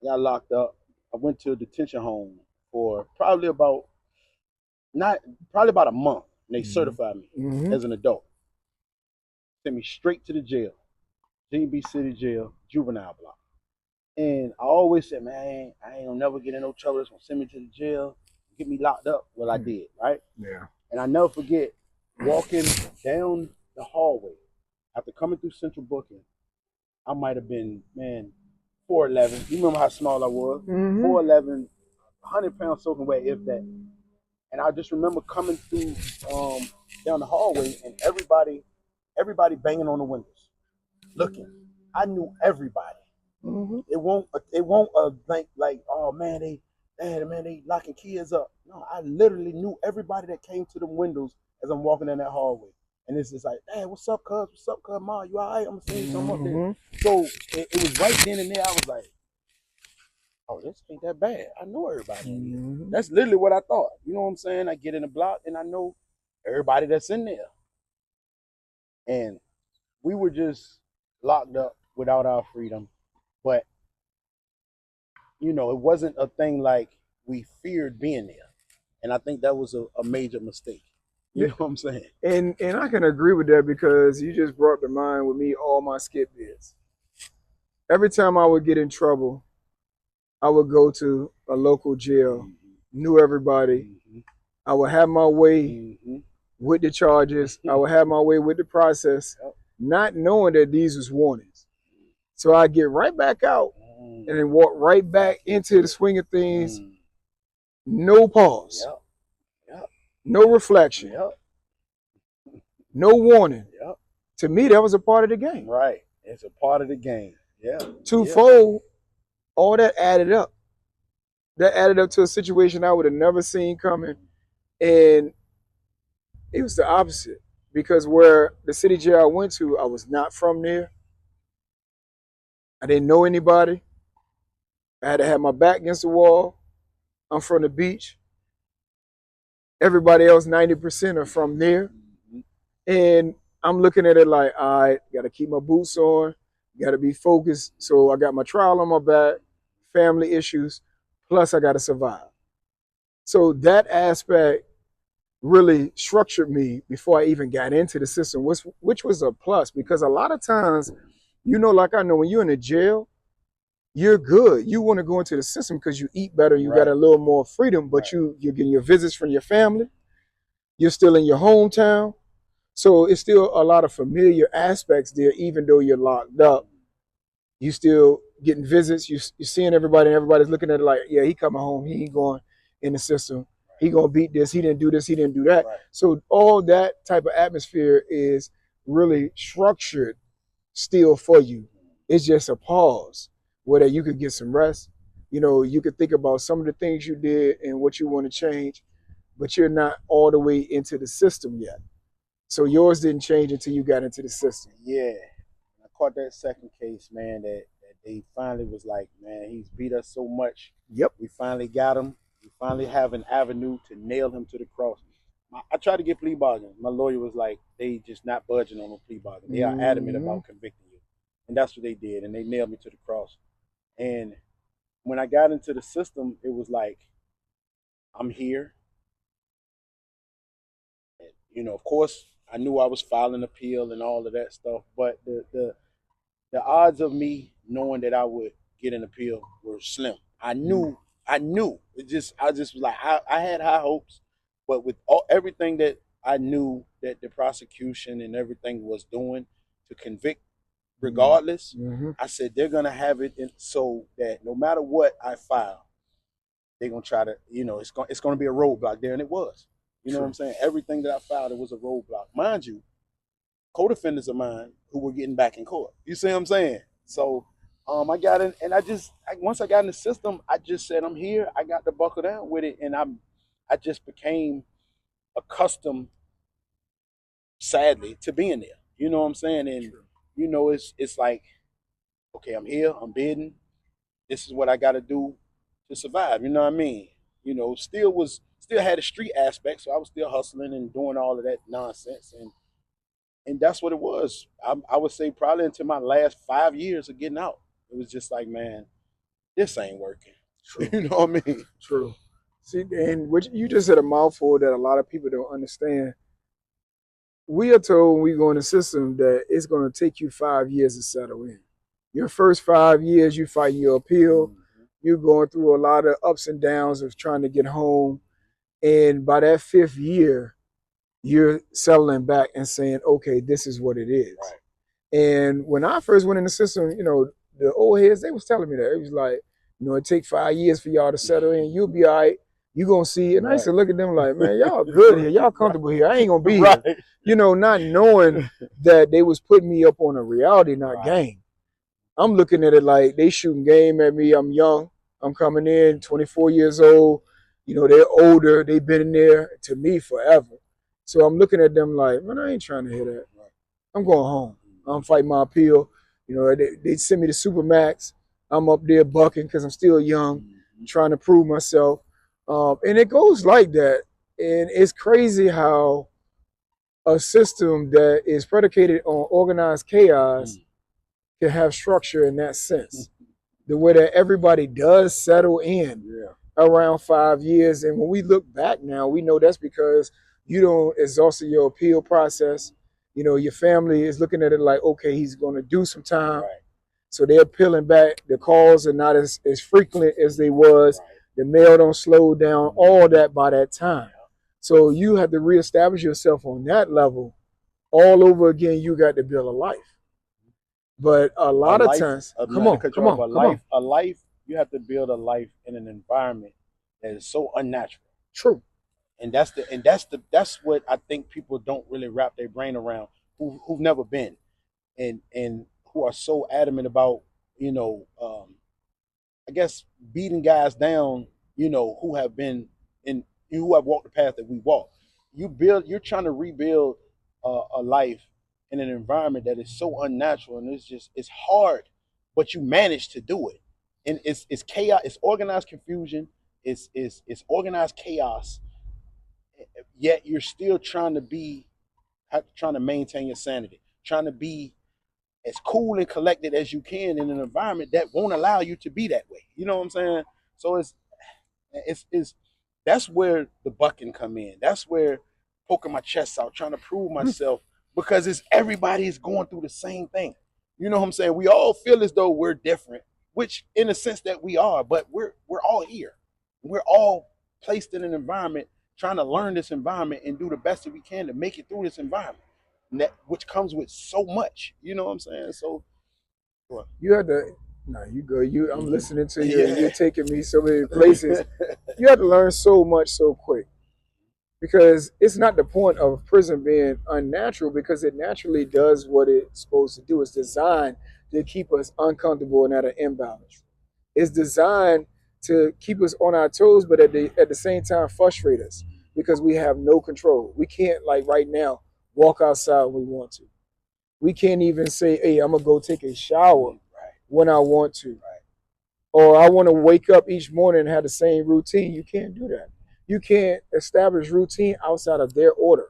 got locked up. I went to a detention home for not probably about a month. And they Mhm. certified me Mhm. as an adult. Sent me straight to the jail, GB City Jail, juvenile block. And I always said, man, I ain't gonna never get in no trouble. It's gonna send me to the jail, get me locked up. Well, I Hmm. did, right? Yeah. And I never forget walking down the hallway after coming through central booking. I might have been, man, 4'11". You remember how small I was? Mhm. 4'11", 100 pounds soaking wet, if that. And I just remember coming through down the hallway and everybody banging on the windows, looking. I knew everybody. Mhm. It won't think like, oh man, they locking kids up. No, I literally knew everybody that came to the windows as I'm walking in that hallway. And it's just like, hey, what's up, cuz? What's up, cuz? Ma, you all right? I'm gonna send you something up there. Mhm. So it was right then and there. I was like, oh, this ain't that bad. I know everybody in here. Mhm. That's literally what I thought. You know what I'm saying? I get in the block and I know everybody that's in there. And we were just locked up without our freedom. But it wasn't a thing like we feared being there. And I think that was a major mistake. You Yeah. know what I'm saying? And I can agree with that because you just brought to mind with me all my skip bits. Every time I would get in trouble, I would go to a local jail, Mm-hmm. knew everybody. Mm-hmm. I would have my way Mm-hmm. with the charges. I would have my way with the process, Yep. not knowing that these was warnings. So I get right back out Mm. and then walk right Back back into into the it. swing of things. Mm. No pause, Yep. Yep. no reflection, Yep. no warning. Yep. To me, that was a part of the game. Right. It's a part of the game. Yeah. Yeah. Twofold, all that added up. That added up to a situation I would have never seen coming. And it was the opposite because where the city jail I went to, I was not from there. I didn't know anybody. I had to have my back against the wall. I'm from the beach. Everybody else, 90% are from there. Mm-hmm. And I'm looking at it like, all right, got to keep my boots on, got to be focused. So I got my trial on my back, family issues, plus I got to survive. So that aspect really structured me before I even got into the system, which was a plus because a lot of times, like I know when you're in a jail, you're good. You want to go into the system because you eat better, you got Right. a little more freedom, but Right. you're getting your visits from your family, you're still in your hometown. So it's still a lot of familiar aspects there, even though you're locked up. You still getting visits. You're seeing everybody, and everybody's looking at it like, yeah, he coming home. He ain't going in the system. He gonna beat this. He didn't do this. He didn't do that. Right. So all that type of atmosphere is really structured still for you. It's just a pause where you could get some rest. You could think about some of the things you did and what you want to change, but you're not all the way into the system yet. So yours didn't change until you got into the system. Yeah. I caught that second case, man, that they finally was like, man, he's beat us so much. Yep. We finally got him. We finally have an avenue to nail him to the cross. I tried to get plea bargains. My lawyer was like, they just not budging on a plea bargain. They are adamant Mm-hmm. about convicting you. And that's what they did. And they nailed me to the cross. And when I got into the system, it was like, I'm here. And, of course, I knew I was filing appeal and all of that stuff, but the odds of me knowing that I would get an appeal were slim. I knew. I just was like, I had high hopes, but with everything that I knew that the prosecution and everything was doing to convict, regardless, Mm-hmm. I said they're gonna have it so that no matter what I file, they're gonna try to, it's gonna be a roadblock there, and it was. You know what I'm True. saying? Everything that I filed, it was a roadblock. Mind you, co-defendants of mine who were getting back in court. You see what I'm saying? So I got in, and once I got in the system, I just said I'm here. I got to buckle down with it, and I just became accustomed, sadly, to being there. You know what I'm saying? And True. it's like, okay, I'm here. I'm bidding. This is what I got to do to survive. You know what I mean? Still had a street aspect, so I was still hustling and doing all of that nonsense, and that's what it was. I would say probably until my last 5 years of getting out, it was just like, man, this ain't working. True. You know what I mean? True. See, and what you just said a mouthful that a lot of people don't understand. We are told when we go in the system that it's going to take you 5 years to settle in. Your first 5 years, you fighting your appeal. You're going through a lot of ups and downs of trying to get home. And by that fifth year, you're settling back and saying, okay, this is what it is. Right. And when I first went in the system, the old heads, they was telling me that. It was like, it take 5 years for y'all to settle in. You'll be all right. You gonna see. And I used to look at them like, man, y'all good here. Y'all comfortable here. I ain't gonna be Right. here. Not knowing that they was putting me up on a reality, not game. I'm looking at it like they shooting game at me. I'm young. I'm coming in, 24 years old. They're older. They've been in there to me forever. So I'm looking at them like, man, I ain't trying to hear that. I'm going home. I'm fighting my appeal. They send me to Supermax. I'm up there bucking because I'm still young, trying to prove myself. And it goes like that. And it's crazy how a system that is predicated on organized chaos can have structure in that sense. The way that everybody does settle in around 5 years. And when we look back now, we know that's because you don't exhaust your appeal process. Your family is looking at it like, okay, he's going to do some time. Right. So they're peeling back. The calls are not as frequent as they was. Right. The mail don't slow down, all that by that time. So you have to reestablish yourself on that level. All over again, you got to build a life. But a lot of times, come on. A life, you have to build a life in an environment that is so unnatural. True. And that's what I think people don't really wrap their brain around, who've never been, and who are so adamant about, I guess beating guys down, who have been who have walked the path that we walk. You're trying to rebuild a life in an environment that is so unnatural, and it's hard, but you manage to do it. And it's chaos, it's organized confusion, it's organized chaos. Yet you're still trying to maintain your sanity, trying to be as cool and collected as you can in an environment that won't allow you to be that way. You know what I'm saying? So it's that's where the bucking come in. That's where poking my chest out, trying to prove myself, because it's everybody's going through the same thing. You know what I'm saying? We all feel as though we're different, which in a sense that we are, but we're all here. We're all placed in an environment, trying to learn this environment and do the best that we can to make it through this environment, which comes with so much. You know what I'm saying? So what? You had to. No, you go. I'm listening to you. Yeah. You're taking me so many places. You have to learn so much so quick, because it's not the point of prison being unnatural, because it naturally does what it's supposed to do. It's designed to keep us uncomfortable and at an imbalance. It's designed to keep us on our toes, but at the same time frustrate us, because we have no control. We can't, like right now, walk outside when we want to. We can't even say, hey, I'm going to go take a shower when I want to. Or I want to wake up each morning and have the same routine. You can't do that. You can't establish routine outside of their order.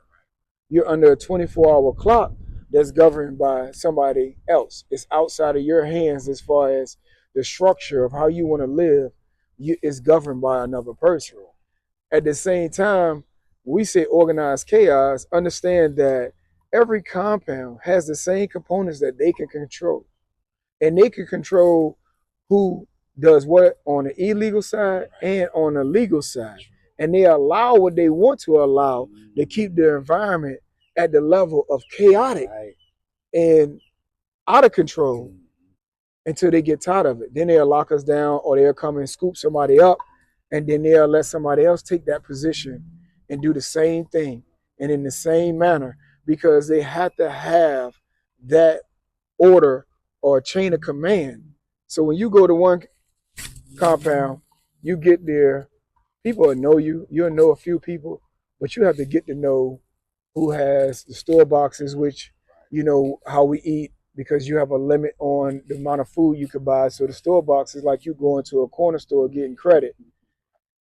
You're under a 24-hour clock that's governed by somebody else. It's outside of your hands as far as the structure of how you want to live is governed by another person. At the same time, we say organized chaos, understand that every compound has the same components that they can control. And they can control who does what on the illegal side and on the legal side. And they allow what they want to allow to keep their environment at the level of chaotic and out of control until they get tired of it. Then they'll lock us down, or they'll come and scoop somebody up, and then they'll let somebody else take that position and do the same thing and in the same manner, because they have to have that order or chain of command. So when you go to one compound, you get there, people will know you. You'll know a few people, but you have to get to know who has the store boxes, which you know how we eat, because you have a limit on the amount of food you could buy. So the store box is like you going to a corner store getting credit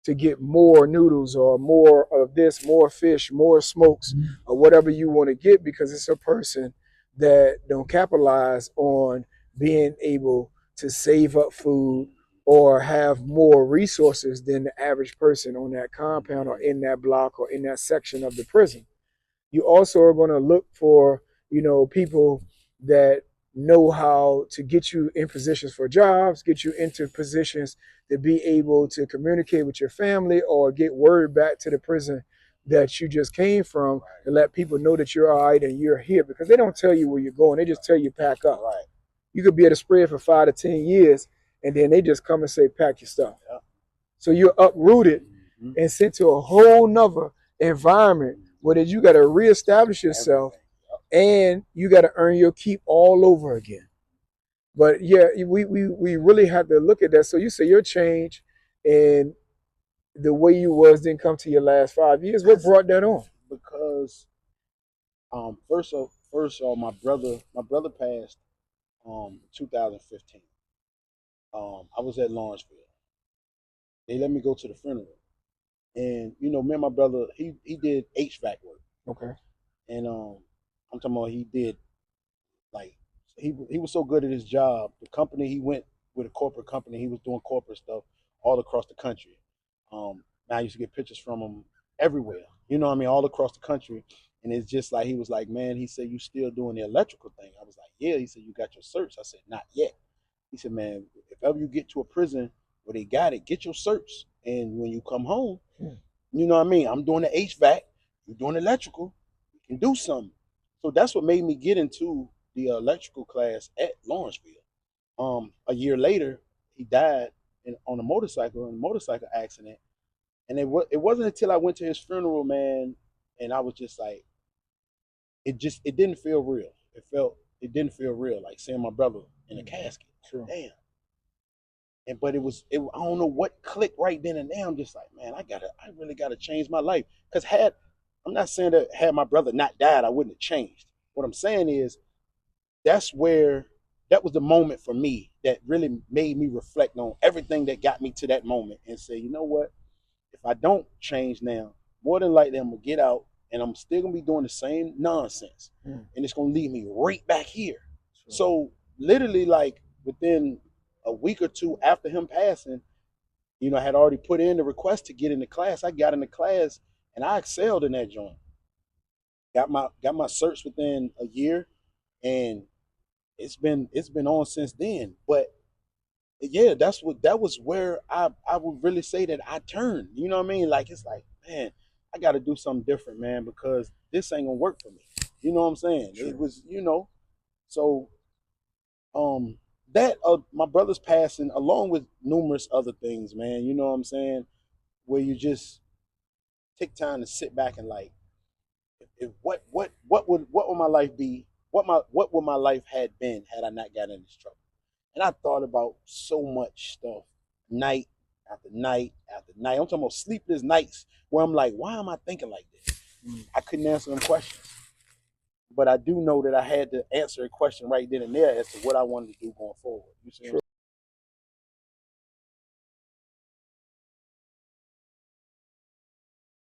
to get more noodles or more of this, more fish, more smokes, or whatever you want to get, because it's a person that don't capitalize on being able to save up food or have more resources than the average person on that compound or in that block or in that section of the prison. You also are going to look for, people that know how to get you in positions for jobs, get you into positions to be able to communicate with your family or get word back to the prison that you just came from to let people know that you're all right and you're here, because they don't tell you where you're going. They just tell you pack up. Right. You could be at a spread for 5 to 10 years and then they just come and say, pack your stuff. Yeah. So you're uprooted and sent to a whole nother environment where you got to reestablish yourself and you got to earn your keep all over again. But yeah, we really have to look at that. So you say your change and the way you was didn't come to your last 5 years. What brought that on? Because first of all, my brother passed 2015. I was at Lawrenceville. They let me go to the funeral, and me and my brother, he did HVAC work, Okay. and I'm talking about he did, like, he was so good at his job. The company he went with, a corporate company, he was doing corporate stuff all across the country. I used to get pictures from him everywhere. You know what I mean, all across the country. And it's just like, he was like, man, he said, you still doing the electrical thing? I was like, yeah. He said, you got your certs? I said, not yet. He said, man, if ever you get to a prison where they got it, get your certs. And when you come home, you know what I mean? I'm doing the HVAC, you're doing electrical, you can do something. So that's what made me get into the electrical class at Lawrenceville. A year later, he died on a motorcycle, in a motorcycle accident. And it wasn't until I went to his funeral, man, and I was just like, it didn't feel real. It didn't feel real, like seeing my brother in a casket. Sure. Damn. But I don't know what clicked right then and there. I'm just like, man, I really gotta change my life. Cause I'm not saying that had my brother not died, I wouldn't have changed. What I'm saying is, that's where that was the moment for me that really made me reflect on everything that got me to that moment and say, you know what? If I don't change now, more than likely I'm gonna get out and I'm still gonna be doing the same nonsense, and it's gonna lead me right back here. Sure. So literally, like within a week or two after him passing, I had already put in the request to get in the class. I got in the class and I excelled in that joint. Got my certs within a year, and it's been on since then. But yeah, that was where I would really say that I turned. You know what I mean? Like, it's like, man, I got to do something different, man, because this ain't gonna work for me. You know what I'm saying? Sure. It was, so um that my brother's passing, along with numerous other things, man. You know what I'm saying? Where you just take time to sit back and, like, if what would my life be? What would my life had been had I not gotten in this trouble? And I thought about so much stuff, night after night after night. I'm talking about sleepless nights where I'm like, why am I thinking like this? I couldn't answer them questions. But I do know that I had to answer a question right then and there as to what I wanted to do going forward. You see what I'm saying?